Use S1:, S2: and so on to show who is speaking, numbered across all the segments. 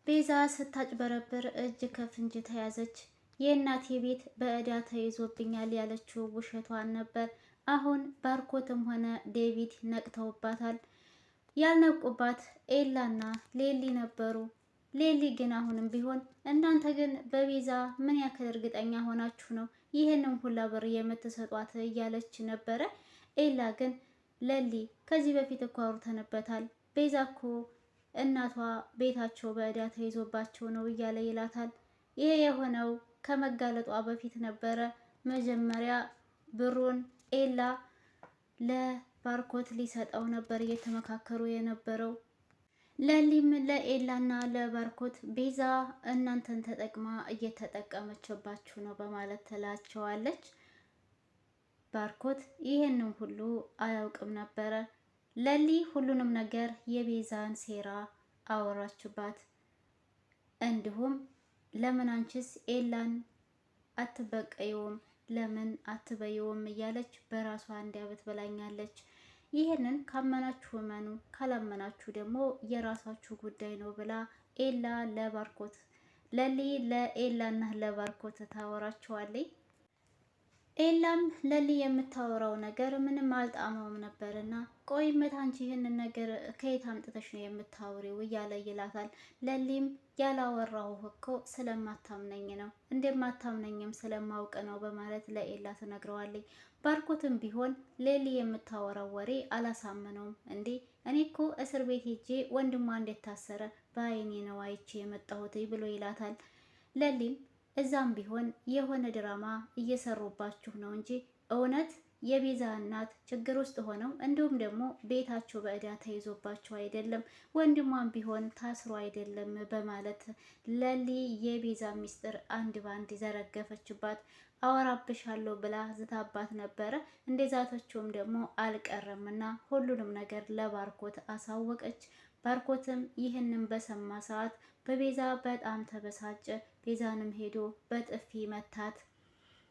S1: ቤዛ ስታጭበረብር እጅ ከፍንጅ ተያዘች። የእናቴ ቤት በዕዳ ተይዞብኛል ያለችው ውሸቷን ነበር። አሁን ባርኮትም ሆነ ዴቪድ ነቅተውባታል። ያልነቁባት ኤላና ሌሊ ነበሩ። ሌሊ ግን አሁንም ቢሆን እናንተ ግን በቤዛ ምን ያክል እርግጠኛ ሆናችሁ ነው ይህንን ሁላ ብር የምትሰጧት እያለች ነበረ። ኤላ ግን ሌሊ ከዚህ በፊት እኮ አውርተንበታል። ቤዛ እኮ እናቷ ቤታቸው በዕዳ ተይዞባቸው ነው እያለ ይላታል። ይሄ የሆነው ከመጋለጧ በፊት ነበረ። መጀመሪያ ብሩን ኤላ ለባርኮት ሊሰጠው ነበር እየተመካከሩ የነበረው። ለሊም ለኤላና ለባርኮት ቤዛ እናንተን ተጠቅማ እየተጠቀመችባችሁ ነው በማለት ትላቸዋለች። ባርኮት ይህንን ሁሉ አያውቅም ነበረ። ለሊ ሁሉንም ነገር የቤዛን ሴራ አወራችባት። እንዲሁም ለምን አንቺስ ኤላን አትበቀይውም ለምን አትበይውም እያለች በራሷ እንዲያበት ብላኛለች። ይህንን ካመናችሁ እመኑ፣ ካላመናችሁ ደግሞ የራሳችሁ ጉዳይ ነው ብላ ኤላ ለባርኮት ለሊ ለኤላና ለባርኮት ታወራቸዋለች። ኤላም ለሊ የምታወራው ነገር ምንም አልጣመውም ነበርና ቆይ መት አንቺ ይህንን ነገር ከየት አምጥተሽ ነው የምታወሪው እያለ ይላታል። ለሊም ያላወራው እኮ ስለማታምነኝ ነው እንደማታምነኝም ስለማውቅ ነው በማለት ለኤላ ትነግረዋለች። ባርኮትም ቢሆን ሌሊ የምታወራው ወሬ አላሳመነውም። እንዴ እኔ እኮ እስር ቤት ሄጄ ወንድሟ እንደታሰረ በአይኔ ነው አይቼ የመጣሁት ብሎ ይላታል። ለሊም እዛም ቢሆን የሆነ ድራማ እየሰሩባችሁ ነው እንጂ እውነት የቤዛ እናት ችግር ውስጥ ሆነው እንዲሁም ደግሞ ቤታቸው በዕዳ ተይዞባቸው አይደለም፣ ወንድሟም ቢሆን ታስሮ አይደለም በማለት ለሊ የቤዛ ሚስጥር አንድ ባንድ ዘረገፈችባት። አወራብሻለሁ ብላ ዝታባት ነበረ። እንደዛተችውም ደግሞ አልቀረምና ሁሉንም ነገር ለባርኮት አሳወቀች። ባርኮትም ይህንን በሰማ ሰዓት በቤዛ በጣም ተበሳጨ። ቤዛንም ሄዶ በጥፊ መታት።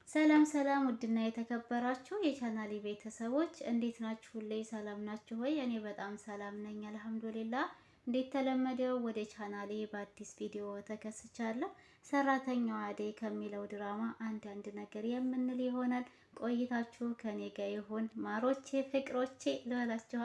S1: ሰላም ሰላም! ውድና የተከበራችሁ የቻናሌ ቤተሰቦች እንዴት ናችሁ? ሁሌ ሰላም ናችሁ ወይ? እኔ በጣም ሰላም ነኝ አልሐምዱሊላህ። እንዴት ተለመደው ወደ ቻናሌ በአዲስ ቪዲዮ ተከስቻለሁ። ሰራተኛዋ አደይ ከሚለው ድራማ አንዳንድ ነገር የምንል ይሆናል። ቆይታችሁ ከኔ ጋር ይሁን ማሮቼ ፍቅሮቼ ልበላችኋ።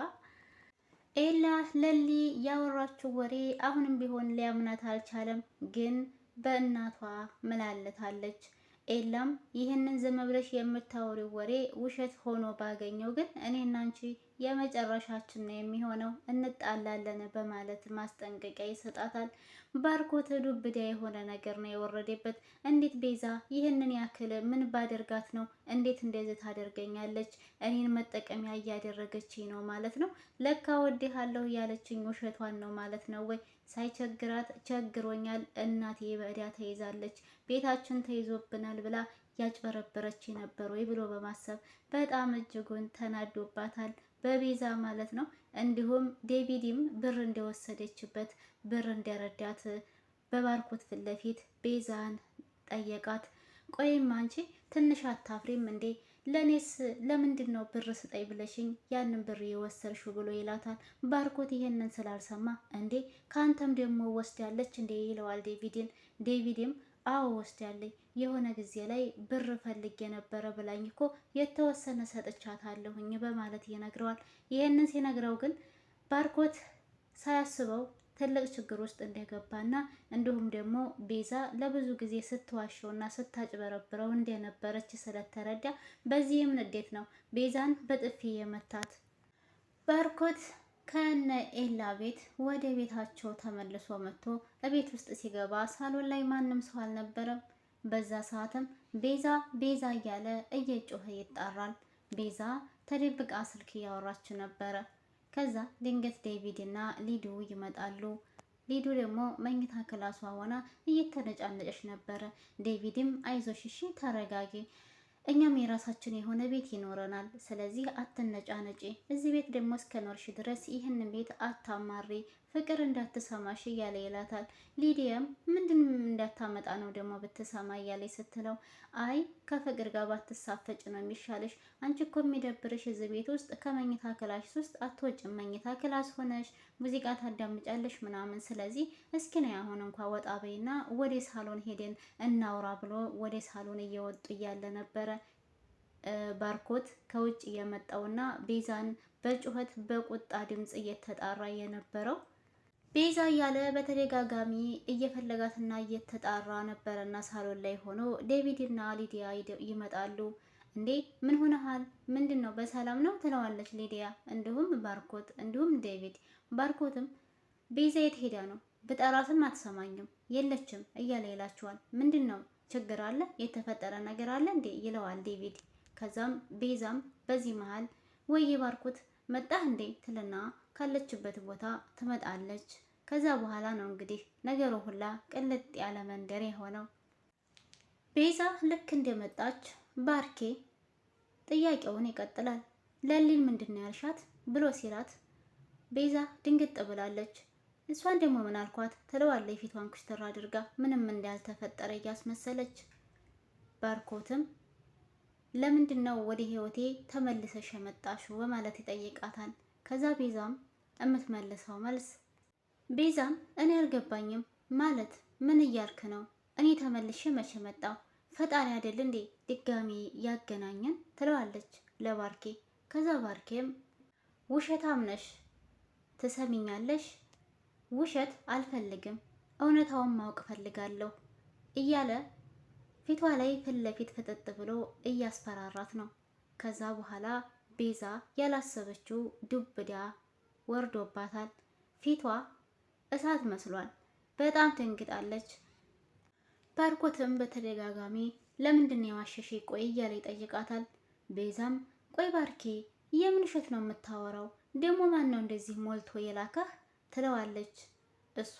S1: ኤላ ለሊ ያወራችው ወሬ አሁንም ቢሆን ሊያምናት አልቻለም። ግን በእናቷ ምላለታለች። ኤላም ይህንን ዝም ብለሽ የምታወሪው ወሬ ውሸት ሆኖ ባገኘው ግን እኔና አንቺ የመጨረሻችን ነው የሚሆነው፣ እንጣላለን በማለት ማስጠንቀቂያ ይሰጣታል። ባርኮት ዱብዳ የሆነ ነገር ነው የወረደበት። እንዴት ቤዛ ይህንን ያክል ምን ባደርጋት ነው እንዴት እንደዚህ ታደርገኛለች? እኔን መጠቀሚያ እያደረገችኝ ነው ማለት ነው። ለካ ወድሃለሁ ያለችኝ ውሸቷን ነው ማለት ነው ወይ? ሳይቸግራት ቸግሮኛል፣ እናቴ በዕዳ ተይዛለች፣ ቤታችን ተይዞብናል ብላ ያጭበረበረች ነበር ወይ ብሎ በማሰብ በጣም እጅጉን ተናዶባታል በቤዛ ማለት ነው። እንዲሁም ዴቪድም ብር እንደወሰደችበት ብር እንደረዳት በባርኮት ፊት ለፊት ቤዛን ጠየቃት። ቆይም አንቺ ትንሽ አታፍሪም እንዴ? ለኔስ ለምንድን ነው ብር ስጠይ ብለሽኝ ያንን ብር የወሰድሽው ብሎ ይላታል። ባርኮት ይሄንን ስላልሰማ እንዴ ካንተም ደግሞ ወስዳለች እንዴ ይለዋል ዴቪድን። ዴቪድም አዎ ወስዳለች፣ የሆነ ጊዜ ላይ ብር ፈልጌ የነበረ ብላኝ እኮ የተወሰነ ሰጥቻታለሁኝ በማለት ይነግረዋል። ይሄንን ሲነግረው ግን ባርኮት ሳያስበው ትልቅ ችግር ውስጥ እንደገባና እንዲሁም ደግሞ ቤዛ ለብዙ ጊዜ ስትዋሸውና ስታጭበረብረው እንደነበረች ስለተረዳ በዚህም ንዴት ነው ቤዛን በጥፊ የመታት። ባርኮት ከነ ኤላ ቤት ወደ ቤታቸው ተመልሶ መጥቶ እቤት ውስጥ ሲገባ ሳሎን ላይ ማንም ሰው አልነበረም። በዛ ሰዓትም ቤዛ ቤዛ እያለ እየጮኸ ይጣራል። ቤዛ ተደብቃ ስልክ እያወራች ነበረ። ከዛ ድንገት ዴቪድ እና ሊዱ ይመጣሉ። ሊዱ ደግሞ መኝታ ክላሷ ሆና እየተነጫነጨች ነበረ። ዴቪድም አይዞሽ እሺ ተረጋጊ፣ እኛም የራሳችን የሆነ ቤት ይኖረናል፣ ስለዚህ አትነጫነጪ፣ እዚህ ቤት ደግሞ እስከኖርሽ ድረስ ይህንን ቤት አታማሪ፣ ፍቅር እንዳትሰማሽ እያለ ይላታል። ሊዲያም ምንድን እንዳታመጣ ነው ደግሞ ብትሰማ እያለ ስትለው አይ ከፍቅር ጋር ባትሳፈጭ ነው የሚሻለሽ። አንቺ እኮ የሚደብርሽ እዚህ ቤት ውስጥ ከመኝታ ክላስ ውስጥ አትወጭም። መኝታ ክላስ ሆነሽ ሙዚቃ ታዳምጫለሽ ምናምን። ስለዚህ እስኪ ነይ አሁን እንኳ ወጣ በይና ወደ ሳሎን ሄደን እናውራ ብሎ ወደ ሳሎን እየወጡ እያለ ነበረ ባርኮት ከውጭ የመጣውና ቤዛን በጩኸት በቁጣ ድምፅ እየተጣራ የነበረው። ቤዛ እያለ በተደጋጋሚ እየፈለጋትና እየተጣራ ነበረና ሳሎን ላይ ሆኖ ዴቪድና ሊዲያ ይመጣሉ። እንዴ ምን ሆነሃል? ምንድን ነው? በሰላም ነው ትለዋለች ሊዲያ፣ እንዲሁም ባርኮት እንዲሁም ዴቪድ። ባርኮትም ቤዛ የት ሄዳ ነው? ብጠራትም አትሰማኝም፣ የለችም እያለ ይላቸዋል። ምንድን ነው ችግር አለ? የተፈጠረ ነገር አለ እንዴ? ይለዋል ዴቪድ። ከዛም ቤዛም በዚህ መሃል ወይ ባርኮት መጣህ እንዴ ትልና ካለችበት ቦታ ትመጣለች። ከዛ በኋላ ነው እንግዲህ ነገሩ ሁላ ቅልጥ ያለ መንደር የሆነው። ቤዛ ልክ እንደመጣች ባርኬ ጥያቄውን ይቀጥላል። ለሊን ምንድን ነው ያልሻት ብሎ ሲላት ቤዛ ድንግጥ ብላለች። እሷን ደግሞ ምን አልኳት ትለዋለች ፊቷን ኩስትር አድርጋ ምንም እንዳልተፈጠረ እያስመሰለች። ባርኮትም ለምንድን ነው ወደ ህይወቴ ተመልሰሽ የመጣሽው በማለት ይጠይቃታል። ከዛ ቤዛም የምትመልሰው መልስ ቤዛም እኔ አልገባኝም ማለት ምን እያልክ ነው? እኔ ተመልሼ መቼ መጣሁ? ፈጣሪ አይደል እንዴ ድጋሚ ያገናኘን ትለዋለች ለባርኬ። ከዛ ባርኬም ውሸታም ነሽ፣ ትሰሚኛለሽ? ውሸት አልፈልግም፣ እውነታውን ማወቅ ፈልጋለሁ እያለ ፊቷ ላይ ፊት ለፊት ፍጥጥ ብሎ እያስፈራራት ነው። ከዛ በኋላ ቤዛ ያላሰበችው ዱብዳ ወርዶባታል። ፊቷ እሳት መስሏል። በጣም ደንግጣለች። ባርኮትም በተደጋጋሚ ለምንድን የዋሸሽ ቆይ እያለ ይጠይቃታል። ቤዛም ቆይ ባርኬ የምን ውሸት ነው የምታወራው? ደግሞ ማን ነው እንደዚህ ሞልቶ የላከህ ትለዋለች። እሷ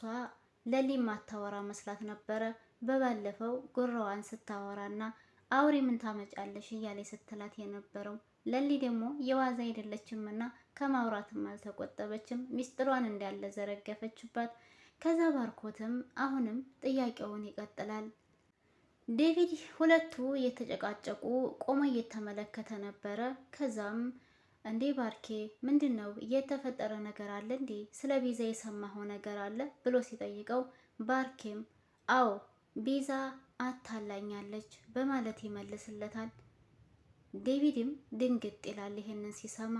S1: ለሊ ማታወራ መስላት ነበረ። በባለፈው ጉራዋን ስታወራና አውሪ ምን ታመጫለሽ እያለ ስትላት የነበረው ለሊ ደግሞ የዋዛ አይደለችምና ከማውራትም አልተቆጠበችም። ሚስጥሯን እንዳለ ዘረገፈችባት። ከዛ ባርኮትም አሁንም ጥያቄውን ይቀጥላል። ዴቪድ ሁለቱ እየተጨቃጨቁ ቆሞ እየተመለከተ ነበረ። ከዛም እንዴ ባርኬ ምንድን ነው የተፈጠረ ነገር አለ እንዴ? ስለ ቤዛ የሰማኸው ነገር አለ ብሎ ሲጠይቀው ባርኬም አዎ ቤዛ አታላኛለች በማለት ይመልስለታል። ዴቪድም ድንግጥ ይላል ይሄንን ሲሰማ።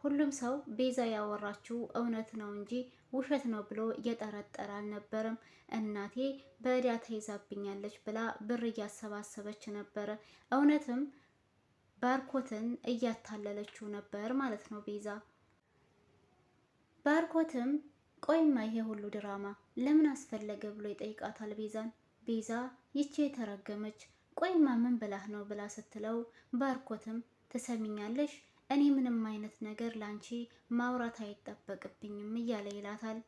S1: ሁሉም ሰው ቤዛ ያወራችው እውነት ነው እንጂ ውሸት ነው ብሎ እየጠረጠረ አልነበረም። እናቴ በዕዳ ተይዛብኛለች ብላ ብር እያሰባሰበች ነበረ። እውነትም ባርኮትን እያታለለችው ነበር ማለት ነው ቤዛ። ባርኮትም ቆይማ ይሄ ሁሉ ድራማ ለምን አስፈለገ ብሎ ይጠይቃታል ቤዛን። ቤዛ ይቺ የተረገመች ቆይማ ምን ብላህ ነው ብላ ስትለው ባርኮትም ትሰሚኛለሽ እኔ ምንም አይነት ነገር ላንቺ ማውራት አይጠበቅብኝም እያለ ይላታል።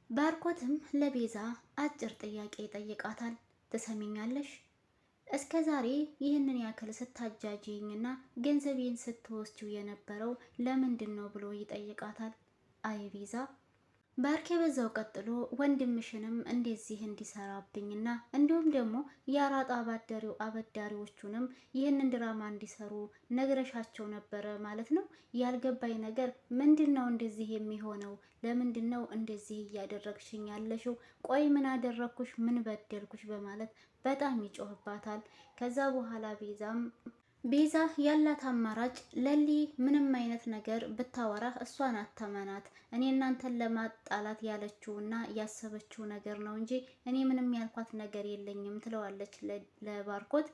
S1: ባርኮትም ለቤዛ አጭር ጥያቄ ይጠይቃታል። ትሰሚኛለሽ እስከ ዛሬ ይህንን ያክል ስታጃጅኝና ገንዘቤን ስትወስጂው የነበረው ለምንድን ነው ብሎ ይጠይቃታል። አይ ቤዛ ባርኬ በዛው ቀጥሎ ወንድምሽንም እንደዚህ እንዲሰራብኝና እንዲሁም ደግሞ የአራጣ አበዳሪዎቹንም ይህንን ድራማ እንዲሰሩ ነግረሻቸው ነበረ ማለት ነው። ያልገባኝ ነገር ምንድነው እንደዚህ የሚሆነው? ለምንድነው እንደዚህ እያደረግሽኝ ያለሽው? ቆይ ምን አደረግኩሽ? ምን በደልኩሽ? በማለት በጣም ይጮህባታል። ከዛ በኋላ ቤዛ ያላት አማራጭ ለሊ ምንም አይነት ነገር ብታወራህ እሷን አተመናት። እኔ እናንተን ለማጣላት ያለችውና ያሰበችው ነገር ነው እንጂ እኔ ምንም ያልኳት ነገር የለኝም ትለዋለች ለባርኮት።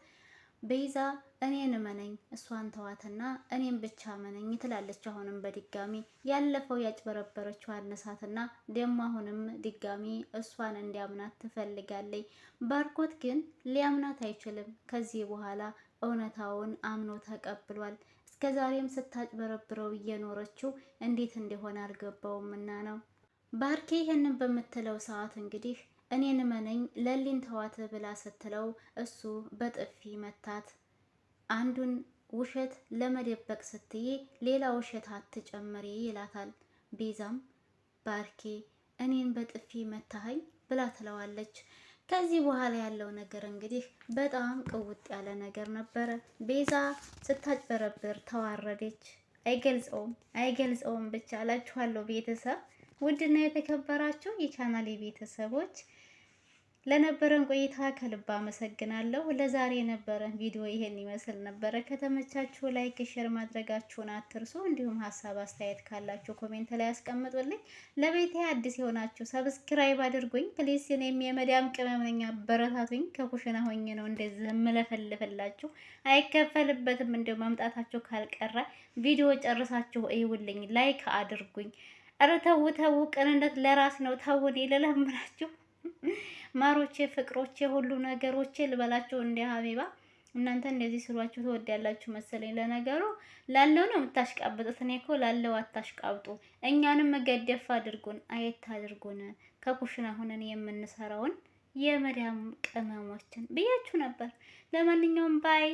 S1: ቤዛ እኔን እመነኝ፣ እሷን ተዋትና እኔም ብቻ እመነኝ ትላለች። አሁንም በድጋሚ ያለፈው ያጭበረበረችው አነሳትና ደግሞ አሁንም ድጋሚ እሷን እንዲያምናት ትፈልጋለች። ባርኮት ግን ሊያምናት አይችልም። ከዚህ በኋላ እውነታውን አምኖ ተቀብሏል። እስከዛሬም ስታጭበረብረው እየኖረችው እንዴት እንደሆነ አልገባውምና ነው። ባርኬ ይሄንን በምትለው ሰዓት እንግዲህ እኔን እመነኝ ለሊን ተዋት ብላ ስትለው እሱ በጥፊ መታት። አንዱን ውሸት ለመደበቅ ስትይ ሌላ ውሸት አትጨምሪ ይላታል። ቤዛም ባርኬ እኔን በጥፊ መታኸኝ ብላ ትለዋለች። ከዚህ በኋላ ያለው ነገር እንግዲህ በጣም ቅውጥ ያለ ነገር ነበረ። ቤዛ ስታጭበረብር ተዋረደች። አይገልጸውም ብቻ እላችኋለሁ። ቤተሰብ ውድና የተከበራችሁ የቻናሌ ቤተሰቦች ለነበረን ቆይታ ከልብ አመሰግናለሁ። ለዛሬ የነበረን ቪዲዮ ይሄን ይመስል ነበረ። ከተመቻችሁ ላይክ፣ ሼር ማድረጋችሁን አትርሱ። እንዲሁም ሀሳብ አስተያየት ካላችሁ ኮሜንት ላይ አስቀምጡልኝ። ለቤቴ አዲስ የሆናችሁ ሰብስክራይብ አድርጉኝ ፕሊስ። እኔም የመዳም ቅመም ነኝ፣ አበረታቱኝ። ከኩሽና ሆኜ ነው እንደዚህ የምለፈልፍላችሁ፣ አይከፈልበትም። እንደው መምጣታችሁ ካልቀረ ቪዲዮ ጨርሳችሁ እዩልኝ፣ ላይክ አድርጉኝ። ኧረ ተው ተው፣ ቅንነት ለራስ ነው። ተው እኔ ልለምናችሁ ማሮቼ፣ ፍቅሮቼ፣ ሁሉ ነገሮቼ ልበላችሁ። እንደ ሀቢባ እናንተ እንደዚህ ስሏችሁ ትወዳላችሁ መሰለኝ። ለነገሩ ላለው ነው የምታሽቃብጡት። እኔ እኮ ላለው አታሽቃብጡ። እኛንም ገደፍ አድርጉን፣ አየት አድርጉን። ከኩሽና ሆነን የምንሰራውን የመዳም ቅመሞችን ብያችሁ ነበር። ለማንኛውም ባይ